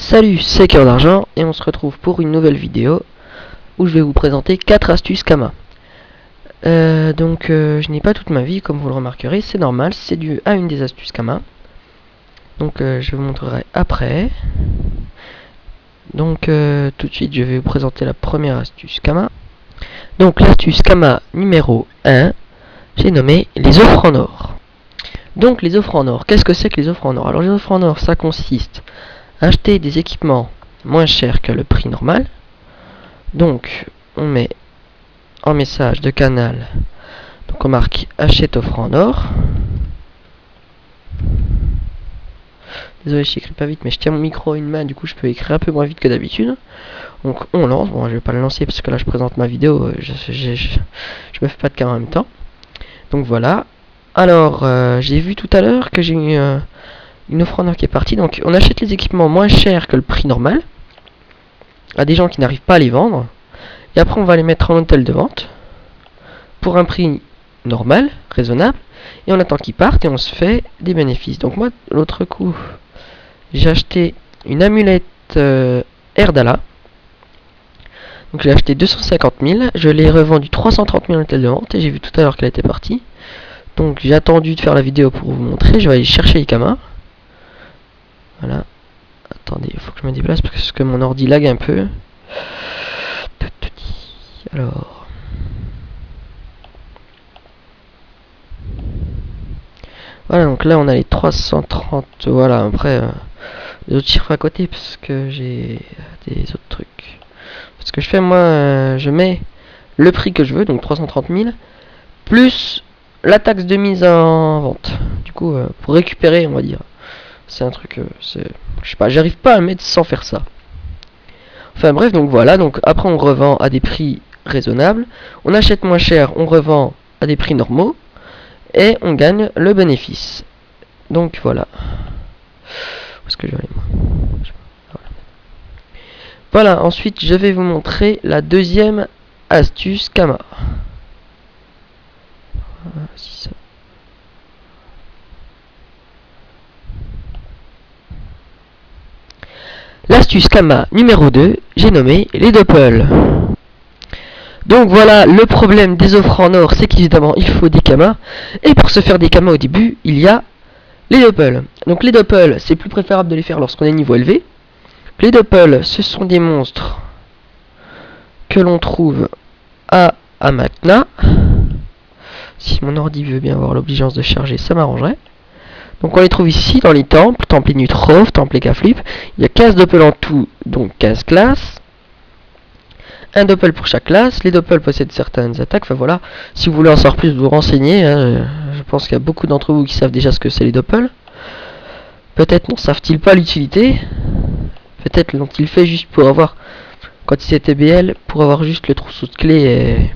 Salut, c'est Cœur d'Argent et on se retrouve pour une nouvelle vidéo où je vais vous présenter 4 astuces Kama. Je n'ai pas toute ma vie comme vous le remarquerez, c'est normal, c'est dû à une des astuces Kama. Je vous montrerai après. Tout de suite je vais vous présenter la première astuce Kama. Donc l'astuce Kama numéro 1, j'ai nommé les offres en or. Donc les offres en or, qu'est-ce que c'est que les offres en or? Alors les offres en or, ça consiste à acheter des équipements moins chers que le prix normal. Donc on met en message de canal, donc on marque achète offre en or. Désolé, je n'écris pas vite, mais je tiens mon micro à une main, du coup je peux écrire un peu moins vite que d'habitude. Donc on lance, bon je vais pas le lancer parce que là je présente ma vidéo, je me fais pas de cas en même temps. Donc voilà. Alors j'ai vu tout à l'heure que j'ai eu une offre en or qui est partie. Donc on achète les équipements moins chers que le prix normal à des gens qui n'arrivent pas à les vendre. Et après on va les mettre en hôtel de vente pour un prix normal, raisonnable. Et on attend qu'ils partent et on se fait des bénéfices. Donc moi l'autre coup j'ai acheté une amulette Erdala. Donc j'ai acheté 250 000, je l'ai revendu 330 000 en hôtel de vente et j'ai vu tout à l'heure qu'elle était partie. Donc j'ai attendu de faire la vidéo pour vous montrer, je vais aller chercher les Kama. Voilà. Attendez, il faut que je me déplace parce que mon ordi lag un peu. Alors. Voilà, donc là on a les 330, voilà, après les autres chiffres à côté parce que j'ai des autres trucs. Ce que je fais moi, je mets le prix que je veux, donc 330 000, plus la taxe de mise en vente. Du coup, pour récupérer, on va dire. C'est un truc, je sais pas, j'arrive pas à le mettre sans faire ça. Enfin bref, donc voilà, donc après on revend à des prix raisonnables, on achète moins cher, on revend à des prix normaux, et on gagne le bénéfice. Donc voilà. Où est-ce que je vais aller moi? Voilà, ensuite je vais vous montrer la deuxième astuce Kama. L'astuce Kama numéro 2, j'ai nommé les doppels. Donc voilà, le problème des offres en or, c'est qu'évidemment il faut des Kama. Et pour se faire des Kama au début, il y a les doppels. Donc les doppels, c'est plus préférable de les faire lorsqu'on est niveau élevé. Les doppels, ce sont des monstres que l'on trouve à Amakna. Si mon ordi veut bien avoir l'obligeance de charger, ça m'arrangerait. Donc on les trouve ici dans les temples, temple Nutrov, temple Kaflip. Il y a 15 doppels en tout, donc 15 classes. Un doppel pour chaque classe. Les doppels possèdent certaines attaques. Enfin voilà, si vous voulez en savoir plus, vous renseigner. Je pense qu'il y a beaucoup d'entre vous qui savent déjà ce que c'est les doppels. Peut-être n'en savent-ils pas l'utilité. Peut-être l'ont-ils fait juste pour avoir, quand ils étaient BL, pour avoir juste le trousseau de clés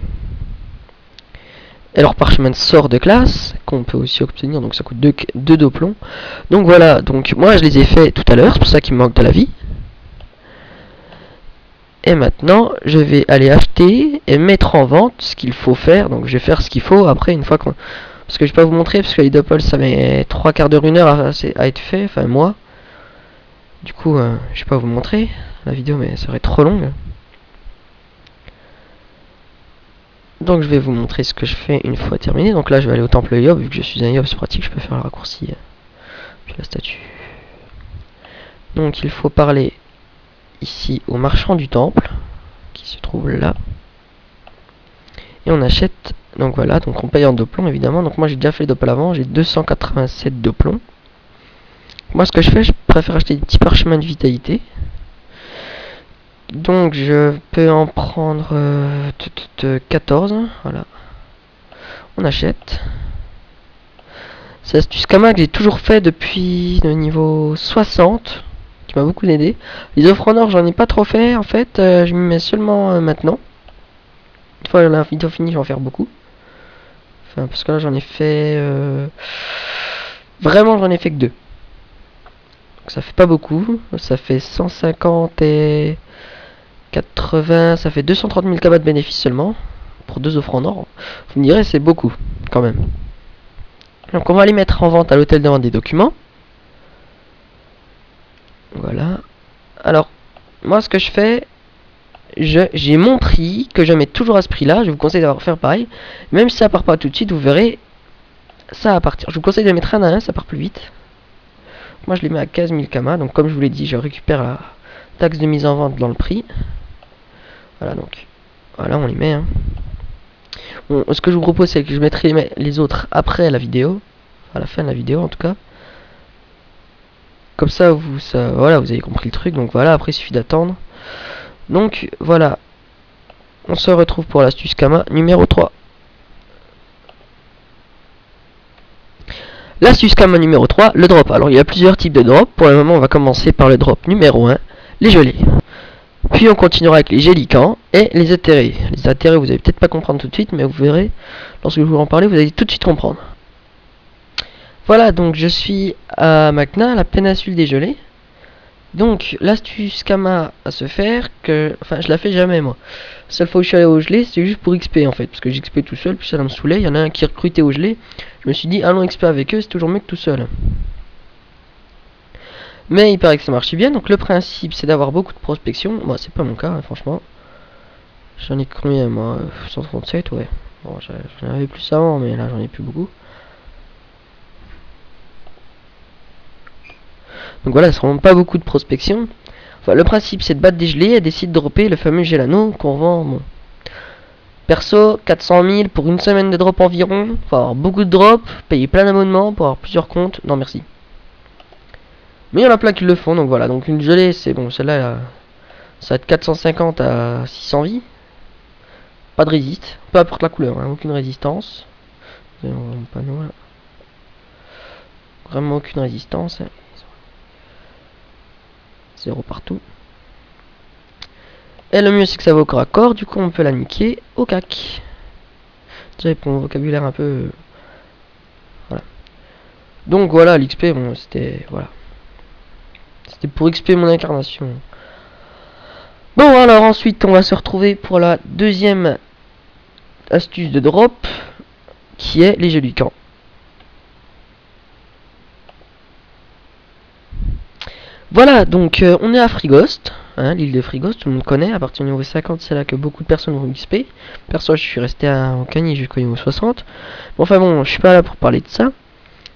et leur parchemin de sort de classe, qu'on peut aussi obtenir, donc ça coûte 2 doplons. Donc voilà, donc moi je les ai fait tout à l'heure, c'est pour ça qu'il me manque de la vie. Et maintenant, je vais aller acheter et mettre en vente ce qu'il faut faire. Donc je vais faire ce qu'il faut après, une fois qu'on... Parce que je vais pas vous montrer, parce que les doppels ça met 3 quarts d'heure, 1 heure à être fait, enfin moi. Du coup, je vais pas vous montrer la vidéo, mais ça serait trop longue. Donc je vais vous montrer ce que je fais une fois terminé. Donc là je vais aller au temple Yob, vu que je suis un Yob, c'est pratique, je peux faire le raccourci puis la statue. Donc il faut parler ici au marchand du temple, qui se trouve là. Et on achète, donc voilà, donc on paye en doplons évidemment. Donc moi j'ai déjà fait les doppels avant, j'ai 287 doplons. Moi ce que je fais, je préfère acheter des petits parchemins de vitalité. Donc je peux en prendre 14, voilà. On achète. C'est l'astuce Kama que j'ai toujours fait depuis le niveau 60, qui m'a beaucoup aidé. Les offres en or, j'en ai pas trop fait en fait, je m'y mets seulement maintenant. Une fois la vidéo finie, je vais en faire beaucoup. Enfin, parce que là j'en ai fait... Vraiment j'en ai fait que 2. Donc ça fait pas beaucoup, ça fait 150 et 80, ça fait 230 000 Kama de bénéfices seulement. Pour 2 offres en or, vous me direz c'est beaucoup quand même. Donc on va les mettre en vente à l'hôtel de vente des documents. Voilà. Alors, moi ce que je fais, j'ai mon prix que je mets toujours à ce prix là. Je vous conseille d'avoir faire pareil. Même si ça part pas tout de suite, vous verrez, ça va partir. Je vous conseille de mettre un à un, ça part plus vite. Moi je les mets à 15 000 kamas. Donc comme je vous l'ai dit, je récupère la taxe de mise en vente dans le prix. Voilà, donc voilà, on les met. Hein. Bon, ce que je vous propose, c'est que je mettrai les autres après la vidéo, à la fin de la vidéo en tout cas. Comme ça, voilà, vous avez compris le truc. Donc voilà, après il suffit d'attendre. Donc voilà, on se retrouve pour l'astuce Kama numéro 3. L'astuce Kama numéro 3, le drop. Alors il y a plusieurs types de drop. Pour le moment, on va commencer par le drop numéro 1, les gelées. Puis on continuera avec les gélicans et les atterrés. Les atterrés, vous allez peut-être pas comprendre tout de suite, mais vous verrez, lorsque je vous en parler, vous allez tout de suite comprendre. Voilà, donc je suis à Macna, la péninsule des gelées. Donc l'astuce Kama à se faire, enfin je la fais jamais moi. La seule fois où je suis allé au gelé, c'est juste pour XP en fait, parce que j'XP tout seul, puis ça me saoulait. Il y en a un qui recrutait au gelé. Je me suis dit, allons XP avec eux, c'est toujours mieux que tout seul. Mais il paraît que ça marche bien, donc le principe c'est d'avoir beaucoup de prospection. Moi c'est pas mon cas, hein, franchement. J'en ai combien moi 137, ouais. Bon, j'en avais plus avant, mais là j'en ai plus beaucoup. Donc voilà, ça rend pas beaucoup de prospection. Enfin, le principe c'est de battre des gelées et d'essayer de dropper le fameux gelano qu'on vend. Bon. Perso, 400 000 pour une semaine de drop environ. Faut avoir beaucoup de drops, payer plein d'abonnements pour avoir plusieurs comptes. Non merci. Mais il y en a plein qui le font, donc voilà. Donc une gelée, c'est bon, celle-là, ça va être 450 à 600 vies. Pas de résiste, peu importe la couleur, hein, aucune résistance. Vraiment aucune résistance. Zéro partout. Et le mieux c'est que ça va au corps à corps, du coup on peut la niquer au cac. Déjà pour mon vocabulaire un peu... Voilà. Donc voilà, l'XP, bon c'était... Voilà. C'était pour XP mon incarnation. Bon alors ensuite on va se retrouver pour la deuxième astuce de drop, qui est les jeux du camp. Voilà, donc on est à Frigost, hein, l'île de Frigost, tout le monde connaît. À partir du niveau 50, c'est là que beaucoup de personnes vont XP. Perso, je suis resté en Cagny jusqu'au niveau 60. Bon, enfin bon, je suis pas là pour parler de ça.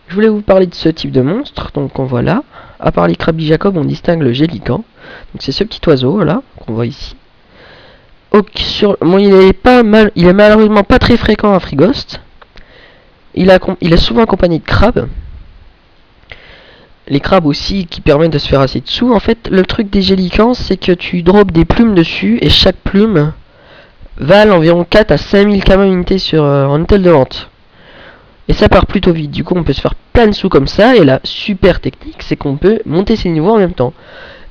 Je voulais vous parler de ce type de monstre, donc on voit là. À part les Krabi Jacob, on distingue le Gélican. Donc c'est ce petit oiseau là qu'on voit ici. Bon, il est malheureusement pas très fréquent à Frigost. Il est souvent accompagné de crabes. Les crabes aussi qui permettent de se faire assez de sous. En fait, le truc des gélicans, c'est que tu drops des plumes dessus et chaque plume valent environ 4 à 5000 kamas unités sur en hôtel de vente. Et ça part plutôt vite. Du coup, on peut se faire plein de sous comme ça. Et la super technique, c'est qu'on peut monter ses niveaux en même temps.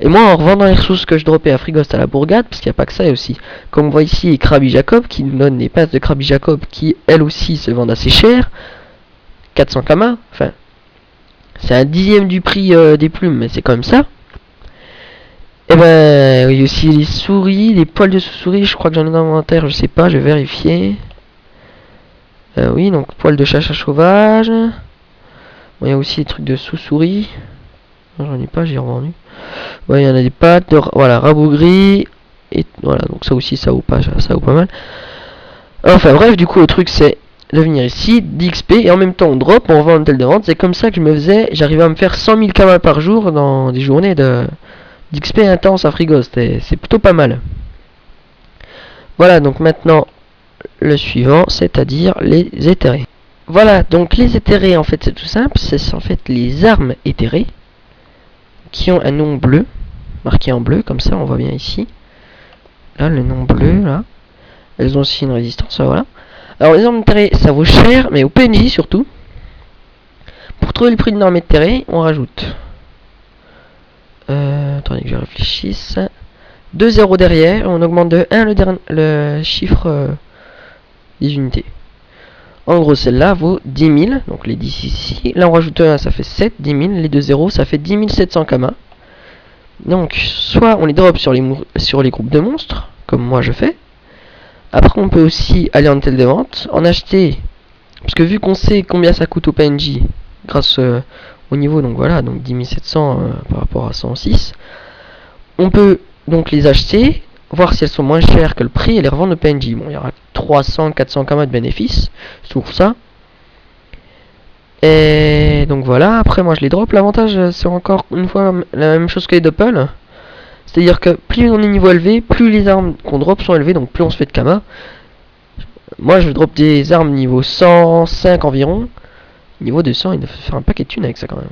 Et moi, en revendant les ressources que je dropais à Frigost à la bourgade, parce qu'il n'y a pas que ça aussi, comme on voit ici, Krabi Jacob qui nous donne des passes de Krabi Jacob qui, elles aussi, se vendent assez cher. 400 kamas, enfin, c'est un dixième du prix des plumes, mais c'est quand même ça. Et ben, il y a aussi les souris, les poils de sous-souris, je crois que j'en ai dans l'inventaire, je sais pas, je vais vérifier. Oui, donc poils de chacha sauvage. Bon, il y a aussi des trucs de sous-souris. J'en ai pas, j'ai revendu. Ouais, il y en a des pattes, voilà, rabougris. Et voilà, donc ça aussi, ça vaut pas mal. Enfin bref, du coup, le truc c'est de venir ici, d'XP, et en même temps on drop, on vend un tel de vente. C'est comme ça que je me faisais, j'arrivais à me faire 100 000 kamas par jour dans des journées d'XP intense à Frigost. C'est plutôt pas mal. Voilà, donc maintenant le suivant, c'est-à-dire les éthérés. Voilà, donc les éthérés, en fait c'est tout simple, c'est en fait les armes éthérées qui ont un nom bleu, marqué en bleu, comme ça on voit bien ici. Là, le nom bleu, là. Elles ont aussi une résistance, voilà. Alors les armes éthérées, ça vaut cher, mais au PNJ surtout. Pour trouver le prix d'une arme éthérée, on rajoute... attendez que je réfléchisse. 2 0 derrière, on augmente de 1 le chiffre des unités. En gros, celle-là vaut 10 000, donc les 10 ici. Là, on rajoute 1, ça fait 7, 10 000. Les 2 0, ça fait 10 700 kamas. Donc, soit on les drop sur les groupes de monstres, comme moi je fais. Après, on peut aussi aller en hôtel de vente, en acheter, parce que vu qu'on sait combien ça coûte au PNJ, grâce au niveau, donc voilà, donc 10 700 par rapport à 106, on peut donc les acheter, voir si elles sont moins chères que le prix et les revendre au PNJ. Bon, il y aura 300-400 km de bénéfices, c'est toujours ça. Et donc voilà, après moi je les drop. L'avantage c'est encore une fois la même chose que les doppel. C'est-à-dire que plus on est niveau élevé, plus les armes qu'on drop sont élevées, donc plus on se fait de kama. Moi je drop des armes niveau 105 environ. Niveau 200, il faut faire un paquet de thunes avec ça quand même.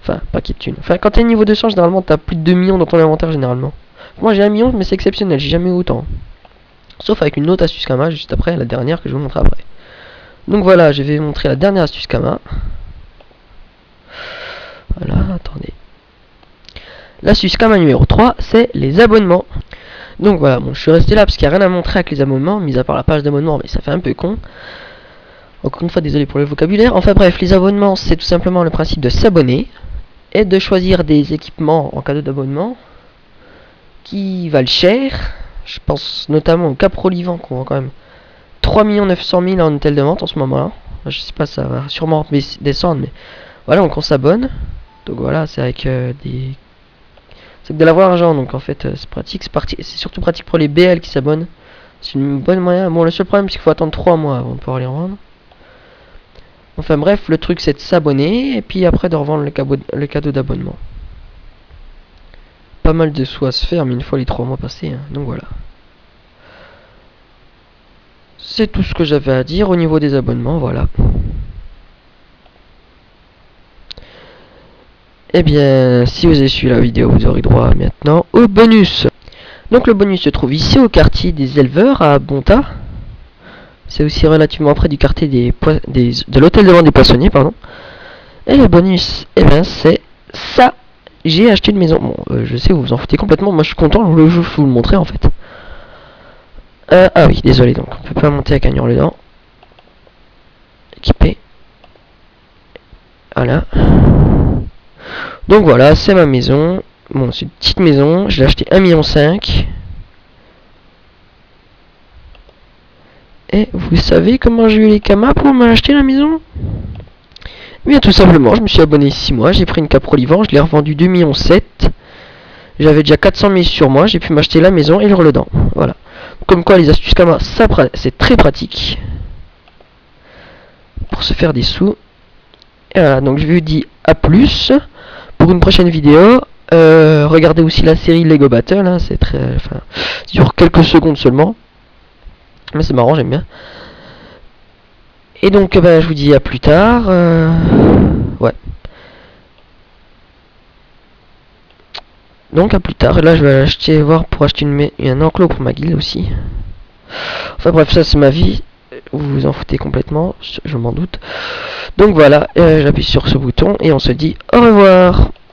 Enfin, paquet de thunes. Enfin, quand t'es niveau 200, généralement t'as plus de 2 millions dans ton inventaire généralement. Moi j'ai 1 million, mais c'est exceptionnel, j'ai jamais eu autant. Sauf avec une autre astuce Kama juste après, la dernière que je vais vous montrer après. Donc voilà, je vais vous montrer la dernière astuce Kama. Voilà, attendez. L'astuce Kama numéro 3, c'est les abonnements. Donc voilà, bon, je suis resté là parce qu'il n'y a rien à montrer avec les abonnements, mis à part la page d'abonnement, mais ça fait un peu con. Encore une fois, désolé pour le vocabulaire. Enfin bref, les abonnements, c'est tout simplement le principe de s'abonner et de choisir des équipements en cadeau d'abonnement qui valent cher. Je pense notamment au Caprolivant qu'on vend quand même 3 900 000 en hôtel de vente en ce moment-là. Je sais pas, ça va sûrement descendre, mais voilà, donc on s'abonne. Donc voilà, c'est avec des... c'est avec de l'avoir argent, donc en fait c'est pratique. C'est surtout pratique pour les BL qui s'abonnent. C'est une bonne moyen. Bon, le seul problème c'est qu'il faut attendre 3 mois avant de pouvoir les revendre. Enfin bref, le truc c'est de s'abonner et puis après de revendre le cadeau d'abonnement. Pas mal de sous à se faire, mais une fois les 3 mois passés, hein. Donc voilà. C'est tout ce que j'avais à dire au niveau des abonnements, voilà. Et bien, si vous avez suivi la vidéo, vous aurez droit maintenant au bonus. Donc le bonus se trouve ici au quartier des éleveurs à Bonta. C'est aussi relativement près du quartier de l'hôtel de vente des poissonniers, pardon. Et le bonus, eh bien c'est ça. J'ai acheté une maison. Bon, je sais, vous vous en foutez complètement. Moi, je suis content. Je voulais vous le montrer en fait. Ah oui, désolé. Donc, on peut pas monter avec un hurlant. Équipé. Voilà. Donc voilà, c'est ma maison. Bon, c'est une petite maison. Je l'ai acheté 1,5 million. Et vous savez comment j'ai eu les kamas pour m'acheter la maison? Eh bien, tout simplement, je me suis abonné 6 mois. J'ai pris une Caprolivant. Je l'ai revendu 2,7 millions. J'avais déjà 400 000 sur moi. J'ai pu m'acheter la maison et le redans. Voilà. Comme quoi, les astuces Kama, c'est très pratique pour se faire des sous. Et voilà, donc je vous dis à plus pour une prochaine vidéo. Regardez aussi la série Lego Battle, hein, c'est très, enfin, ça dure quelques secondes seulement, mais c'est marrant, j'aime bien. Et donc, je vous dis à plus tard. Ouais. Donc à plus tard. Là, je vais pour acheter un enclos pour ma guilde aussi. Enfin bref, ça c'est ma vie. Vous vous en foutez complètement, je m'en doute. Donc voilà, j'appuie sur ce bouton et on se dit au revoir.